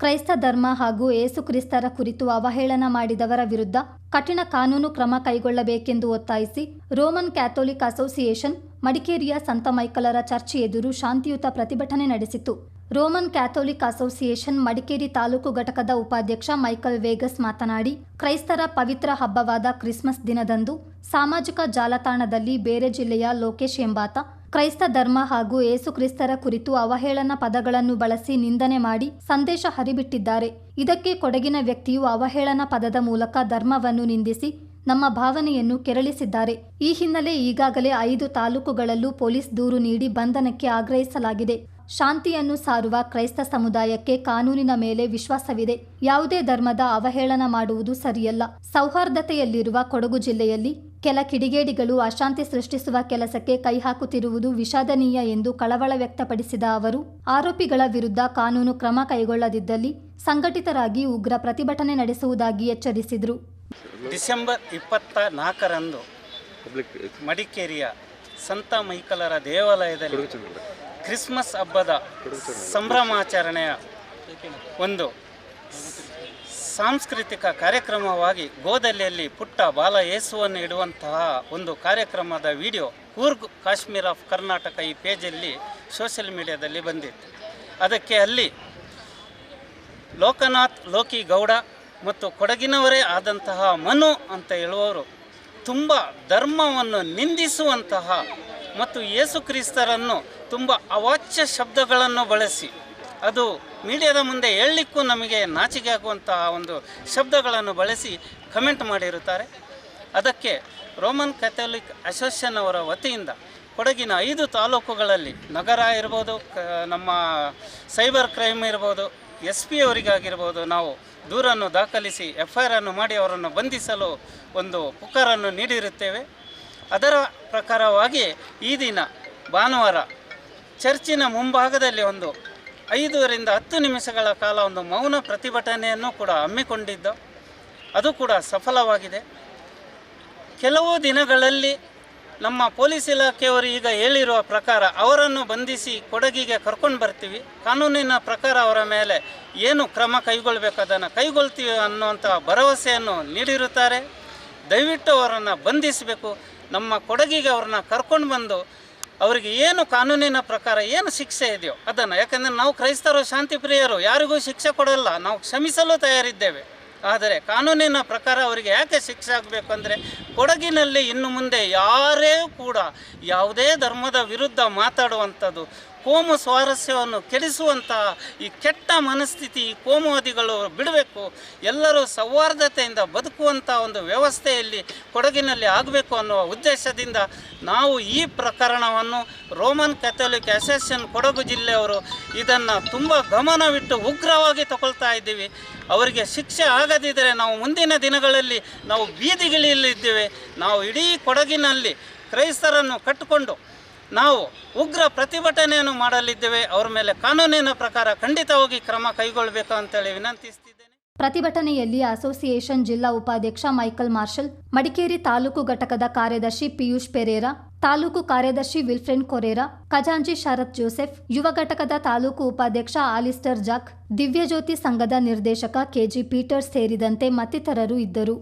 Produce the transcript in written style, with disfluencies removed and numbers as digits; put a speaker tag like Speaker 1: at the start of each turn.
Speaker 1: ಕ್ರೈಸ್ತ ಧರ್ಮ ಹಾಗೂ ಏಸು ಕ್ರಿಸ್ತರ ಕುರಿತು ಅವಹೇಳನ ಮಾಡಿದವರ ವಿರುದ್ಧ ಕಠಿಣ ಕಾನೂನು ಕ್ರಮ ಕೈಗೊಳ್ಳಬೇಕೆಂದು ಒತ್ತಾಯಿಸಿ ರೋಮನ್ ಕ್ಯಾಥೋಲಿಕ್ ಅಸೋಸಿಯೇಷನ್ ಮಡಿಕೇರಿಯ ಸಂತ ಮೈಕಲರ ಚರ್ಚ್ ಎದುರು ಶಾಂತಿಯುತ ಪ್ರತಿಭಟನೆ ನಡೆಸಿತು. Roman Catholic association Madikeri taluk ಘಟಕದ ಉಪಾಧ್ಯಕ್ಷ ಮೈಕಲ್ ವೇಗಸ್ ಮಾತನಾಡಿ, ಕ್ರೈಸ್ತರ ಪವಿತ್ರ ಹಬ್ಬವಾದ ಕ್ರಿಸ್ಮಸ್ ದಿನದಂದು ಸಾಮಾಜಿಕ ಜಾಲತಾಣದಲ್ಲಿ ಬೇರೆ ಜಿಲ್ಲೆಯ ಲೋಕೇಶ್ ಎಂಬಾತ ಕ್ರೈಸ್ತ ಧರ್ಮ ಹಾಗೂ ಏಸು ಕ್ರಿಸ್ತರ ಕುರಿತು ಅವಹೇಳನ ಪದಗಳನ್ನು ಬಳಸಿ ನಿಂದನೆ ಮಾಡಿ ಸಂದೇಶ ಹರಿಬಿಟ್ಟಿದ್ದಾರೆ. ಇದಕ್ಕೆ ಕೊಡಗಿನ ವ್ಯಕ್ತಿಯು ಅವಹೇಳನ ಪದದ ಮೂಲಕ ಧರ್ಮವನ್ನು ನಿಂದಿಸಿ ನಮ್ಮ ಭಾವನೆಯನ್ನು ಕೆರಳಿಸಿದ್ದಾರೆ. ಈ ಹಿನ್ನೆಲೆ ಈಗಾಗಲೇ 5 ತಾಲೂಕುಗಳಲ್ಲೂ ಪೊಲೀಸ್ ದೂರು ನೀಡಿ ಬಂಧನಕ್ಕೆ ಆಗ್ರಹಿಸಲಾಗಿದೆ. ಶಾಂತಿಯನ್ನು ಸಾರುವ ಕ್ರೈಸ್ತ ಸಮುದಾಯಕ್ಕೆ ಕಾನೂನಿನ ಮೇಲೆ ವಿಶ್ವಾಸವಿದೆ. ಯಾವುದೇ ಧರ್ಮದ ಅವಹೇಳನ ಮಾಡುವುದು ಸರಿಯಲ್ಲ. ಸೌಹಾರ್ದತೆಯಲ್ಲಿರುವ ಕೊಡಗು ಜಿಲ್ಲೆಯಲ್ಲಿ ಕೆಲ ಕಿಡಿಗೇಡಿಗಳು ಅಶಾಂತಿ ಸೃಷ್ಟಿಸುವ ಕೆಲಸಕ್ಕೆ ಕೈ ಹಾಕುತ್ತಿರುವುದು ವಿಷಾದನೀಯ ಎಂದು ಕಳವಳ ವ್ಯಕ್ತಪಡಿಸಿದ ಅವರು, ಆರೋಪಿಗಳ ವಿರುದ್ಧ ಕಾನೂನು ಕ್ರಮ ಕೈಗೊಳ್ಳದಿದ್ದಲ್ಲಿ ಸಂಘಟಿತರಾಗಿ ಉಗ್ರ ಪ್ರತಿಭಟನೆ ನಡೆಸುವುದಾಗಿ ಎಚ್ಚರಿಸಿದರು.
Speaker 2: ಡಿಸೆಂಬರ್ 24ರಂದು ಮಡಿಕೇರಿಯ ಸಂತ ಮೈಕಲರ ದೇವಾಲಯದಲ್ಲಿ ಕ್ರಿಸ್ಮಸ್ ಹಬ್ಬದ ಸಂಭ್ರಮಾಚರಣೆಯ ಒಂದು ಸಾಂಸ್ಕೃತಿಕ ಕಾರ್ಯಕ್ರಮವಾಗಿ ಗೋದಲಿಯಲ್ಲಿ ಪುಟ್ಟ ಬಾಲ ಯೇಸುವನ್ನು ಇಡುವಂತಹ ಒಂದು ಕಾರ್ಯಕ್ರಮದ ವಿಡಿಯೋ ಕೂರ್ಗ್ ಕಾಶ್ಮೀರ್ ಆಫ್ ಕರ್ನಾಟಕ ಈ ಪೇಜಲ್ಲಿ ಸೋಷಿಯಲ್ ಮೀಡಿಯಾದಲ್ಲಿ ಬಂದಿತ್ತು. ಅದಕ್ಕೆ ಅಲ್ಲಿ ಲೋಕನಾಥ್ ಲೋಕಿ ಗೌಡ ಮತ್ತು ಕೊಡಗಿನವರೇ ಆದಂತಹ ಮನು ಅಂತ ಹೇಳುವವರು ತುಂಬ ಧರ್ಮವನ್ನು ನಿಂದಿಸುವಂತಹ ಮತ್ತು ಯೇಸು ಕ್ರಿಸ್ತರನ್ನು ತುಂಬ ಅವಾಚ್ಯ ಶಬ್ದಗಳನ್ನು ಬಳಸಿ, ಅದು ಮೀಡಿಯಾದ ಮುಂದೆ ಹೇಳಲಿಕ್ಕೂ ನಮಗೆ ನಾಚಿಕೆ ಆಗುವಂತಹ ಒಂದು ಶಬ್ದಗಳನ್ನು ಬಳಸಿ ಕಮೆಂಟ್ ಮಾಡಿರುತ್ತಾರೆ. ಅದಕ್ಕೆ ರೋಮನ್ ಕ್ಯಾಥೋಲಿಕ್ ಅಸೋಸಿಯೇಷನ್ ಅವರ ವತಿಯಿಂದ ಕೊಡಗಿನ 5 ತಾಲೂಕುಗಳಲ್ಲಿ ನಗರ ಇರ್ಬೋದು, ನಮ್ಮ ಸೈಬರ್ ಕ್ರೈಮ್ ಇರ್ಬೋದು, SP ಅವರಿಗಾಗಿರ್ಬೋದು, ನಾವು ದೂರನ್ನು ದಾಖಲಿಸಿ FIR ಅನ್ನು ಮಾಡಿ ಅವರನ್ನು ಬಂಧಿಸಲು ಒಂದು ಪುಕಾರನ್ನು ನೀಡಿರುತ್ತೇವೆ. ಅದರ ಪ್ರಕಾರವಾಗಿ ಈ ದಿನ ಭಾನುವಾರ ಚರ್ಚಿನ ಮುಂಭಾಗದಲ್ಲಿ ಒಂದು 5ರಿಂದ 10 ನಿಮಿಷಗಳ ಕಾಲ ಒಂದು ಮೌನ ಪ್ರತಿಭಟನೆಯನ್ನು ಕೂಡ ಹಮ್ಮಿಕೊಂಡಿದ್ದು, ಅದು ಕೂಡ ಸಫಲವಾಗಿದೆ. ಕೆಲವು ದಿನಗಳಲ್ಲಿ ನಮ್ಮ ಪೊಲೀಸ್ ಇಲಾಖೆಯವರು ಈಗ ಹೇಳಿರುವ ಪ್ರಕಾರ ಅವರನ್ನು ಬಂಧಿಸಿ ಕೊಡಗಿಗೆ ಕರ್ಕೊಂಡು ಬರ್ತೀವಿ, ಕಾನೂನಿನ ಪ್ರಕಾರ ಅವರ ಮೇಲೆ ಏನು ಕ್ರಮ ಕೈಗೊಳ್ಳಬೇಕು ಅದನ್ನು ಕೈಗೊಳ್ತೀವಿ ಅನ್ನುವಂಥ ಭರವಸೆಯನ್ನು ನೀಡಿರುತ್ತಾರೆ. ದಯವಿಟ್ಟು ಅವರನ್ನು ಬಂಧಿಸಬೇಕು. ನಮ್ಮ ಕೊಡಗಿಗೆ ಅವ್ರನ್ನ ಕರ್ಕೊಂಡು ಬಂದು ಅವರಿಗೆ ಏನು ಕಾನೂನಿನ ಪ್ರಕಾರ ಏನು ಶಿಕ್ಷೆ ಇದೆಯೋ ಅದನ್ನು, ಯಾಕಂದರೆ ನಾವು ಕ್ರೈಸ್ತರು ಶಾಂತಿ ಪ್ರಿಯರು, ಯಾರಿಗೂ ಶಿಕ್ಷೆ ಕೊಡಲ್ಲ, ನಾವು ಕ್ಷಮಿಸಲು ತಯಾರಿದ್ದೇವೆ. ಆದರೆ ಕಾನೂನಿನ ಪ್ರಕಾರ ಅವರಿಗೆ ಯಾಕೆ ಶಿಕ್ಷೆ ಆಗಬೇಕು ಅಂದರೆ, ಕೊಡಗಿನಲ್ಲಿ ಇನ್ನು ಮುಂದೆ ಯಾರೇ ಕೂಡ ಯಾವುದೇ ಧರ್ಮದ ವಿರುದ್ಧ ಮಾತಾಡುವಂಥದ್ದು, ಕೋಮು ಸ್ವಾರಸ್ಯವನ್ನು ಕೆಡಿಸುವಂತಹ ಈ ಕೆಟ್ಟ ಮನಸ್ಥಿತಿ ಈ ಕೋಮುವಾದಿಗಳು ಬಿಡಬೇಕು. ಎಲ್ಲರೂ ಸೌಹಾರ್ದತೆಯಿಂದ ಬದುಕುವಂಥ ಒಂದು ವ್ಯವಸ್ಥೆಯಲ್ಲಿ ಕೊಡಗಿನಲ್ಲಿ ಆಗಬೇಕು ಅನ್ನುವ ಉದ್ದೇಶದಿಂದ ನಾವು ಈ ಪ್ರಕರಣವನ್ನು ರೋಮನ್ ಕ್ಯಾಥೋಲಿಕ್ ಅಸೋಸಿಯೇಷನ್ ಕೊಡಗು ಜಿಲ್ಲೆಯವರು ಇದನ್ನು ತುಂಬ ಗಮನವಿಟ್ಟು ಉಗ್ರವಾಗಿ ತಗೊಳ್ತಾ ಇದ್ದೀವಿ. ಅವರಿಗೆ ಶಿಕ್ಷೆ ಆಗದಿದ್ದರೆ ನಾವು ಮುಂದಿನ ದಿನಗಳಲ್ಲಿ ನಾವು ಬೀದಿಗಿಳಿಯಲಿದ್ದೇವೆ. ನಾವು ಇಡೀ ಕೊಡಗಿನಲ್ಲಿ ಕ್ರೈಸ್ತರನ್ನು ಕಟ್ಟಿಕೊಂಡು ನಾವು ಉಗ್ರ ಪ್ರತಿಭಟನೆಯನ್ನು ಮಾಡಲಿದ್ದೇವೆ. ಅವರ ಮೇಲೆ ಕಾನೂನಿನ ಪ್ರಕಾರ ಖಂಡಿತವಾಗಿ ಕ್ರಮ ಕೈಗೊಳ್ಳಬೇಕು ಅಂತೇಳಿ ವಿನಂತಿಸ್ತಿದ್ದೇನೆ.
Speaker 1: ಪ್ರತಿಭಟನೆಯಲ್ಲಿ ಅಸೋಸಿಯೇಷನ್ ಜಿಲ್ಲಾ ಉಪಾಧ್ಯಕ್ಷ ಮೈಕಲ್ ಮಾರ್ಷಲ್, ಮಡಿಕೇರಿ ತಾಲೂಕು ಘಟಕದ ಕಾರ್ಯದರ್ಶಿ ಪಿಯೂಷ್ ಪೆರೇರಾ, ತಾಲೂಕು ಕಾರ್ಯದರ್ಶಿ ವಿಲ್ಫ್ರೆನ್ ಕೊರೇರಾ, ಖಜಾಂಚಿ ಶರತ್ ಜೋಸೆಫ್, ಯುವ ಘಟಕದ ತಾಲೂಕು ಉಪಾಧ್ಯಕ್ಷ ಆಲಿಸ್ಟರ್ ಜಾಕ್, ದಿವ್ಯಜ್ಯೋತಿ ಸಂಘದ ನಿರ್ದೇಶಕ KG ಪೀಟರ್ಸ್ ಸೇರಿದಂತೆ ಮತ್ತಿತರರು ಇದ್ದರು.